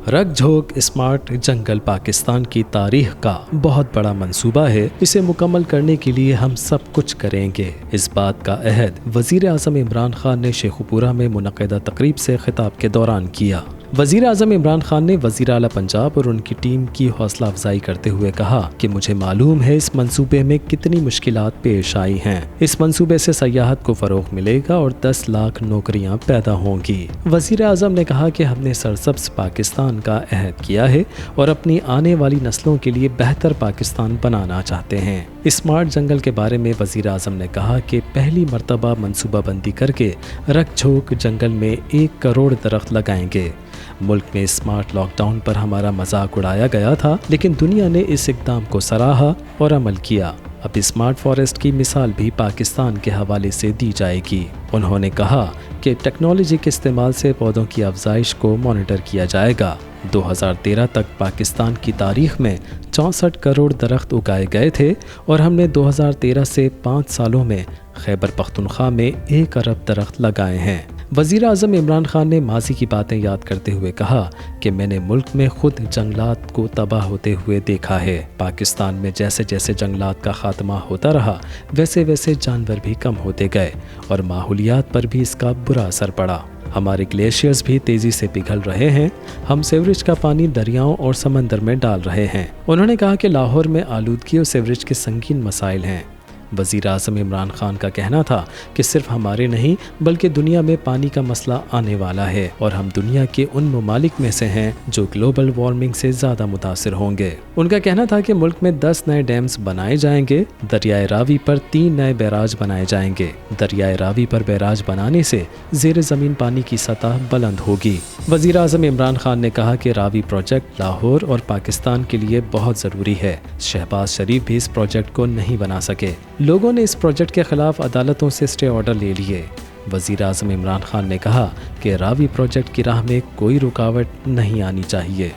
रग झोक स्मार्ट जंगल पाकिस्तान की तारीख का बहुत बड़ा मंसूबा है। इसे मुकम्मल करने के लिए हम सब कुछ करेंगे। इस बात का अहद वज़ीर आज़म इमरान खान ने शेखुपुरा में मुनक़दा तकरीब से खिताब के दौरान किया। वज़ीर आज़म इमरान खान ने वज़ीर आला पंजाब और उनकी टीम की हौसला अफजाई करते हुए कहा कि मुझे मालूम है इस मंसूबे में कितनी मुश्किलात पेश आई हैं। इस मंसूबे से सयाहत को फ़रोग़ मिलेगा और 10 लाख नौकरियां पैदा होंगी। वज़ीर आज़म ने कहा कि हमने सरसब्ज़ पाकिस्तान का अहद किया है और अपनी आने वाली नस्लों के लिए बेहतर पाकिस्तान बनाना चाहते हैं। स्मार्ट जंगल के बारे में वज़ीर आज़म ने कहा कि पहली मरतबा मनसूबाबंदी करके रग झोक जंगल में 1 करोड़ दरख्त लगाएंगे। मुल्क में स्मार्ट लॉकडाउन पर हमारा मजाक उड़ाया गया था, लेकिन दुनिया ने इस इक़दाम को सराहा और अमल किया। अब स्मार्ट फॉरेस्ट की मिसाल भी पाकिस्तान के हवाले से दी जाएगी। उन्होंने कहा कि टेक्नोलॉजी के इस्तेमाल से पौधों की अफजाइश को मॉनिटर किया जाएगा। 2013 तक पाकिस्तान की तारीख में 64 करोड़ दरख्त उगाए गए थे और हमने 2013 से 5 सालों में खैबर पख्तूनख्वा में 1 अरब दरख्त लगाए हैं। वज़ीर आज़म इमरान खान ने माजी की बातें याद करते हुए कहा कि मैंने मुल्क में खुद जंगलात को तबाह होते हुए देखा है। पाकिस्तान में जैसे जैसे जंगलात का खात्मा होता रहा वैसे वैसे जानवर भी कम होते गए और माहौलियात पर भी इसका बुरा असर पड़ा। हमारे ग्लेशियर्स भी तेज़ी से पिघल रहे हैं। हम सीवरेज का पानी दरियाओं और समंदर में डाल रहे हैं। उन्होंने कहा कि लाहौर में आलूदगी और सीवरेज के संगीन मसाइल हैं। वज़ीर आज़म इमरान खान का कहना था कि सिर्फ हमारे नहीं बल्कि दुनिया में पानी का मसला आने वाला है और हम दुनिया के उन ममालिक में से हैं जो ग्लोबल वार्मिंग से ज़्यादा मुतासिर होंगे। उनका कहना था कि मुल्क में 10 नए डैम्स बनाए जाएंगे। दरियाए रावी पर 3 नए बैराज बनाए जाएंगे। दरियाए रावी पर बैराज बनाने से ज़ेर ज़मीन पानी की सतह बुलंद होगी। वज़ीर आज़म इमरान खान ने कहा कि रावी प्रोजेक्ट लाहौर और पाकिस्तान के लिए बहुत ज़रूरी है। शहबाज शरीफ भी इस प्रोजेक्ट को नहीं बना सके। लोगों ने इस प्रोजेक्ट के खिलाफ अदालतों से स्टे ऑर्डर ले लिए। वज़ीर आज़म इमरान खान ने कहा कि रावी प्रोजेक्ट की राह में कोई रुकावट नहीं आनी चाहिए।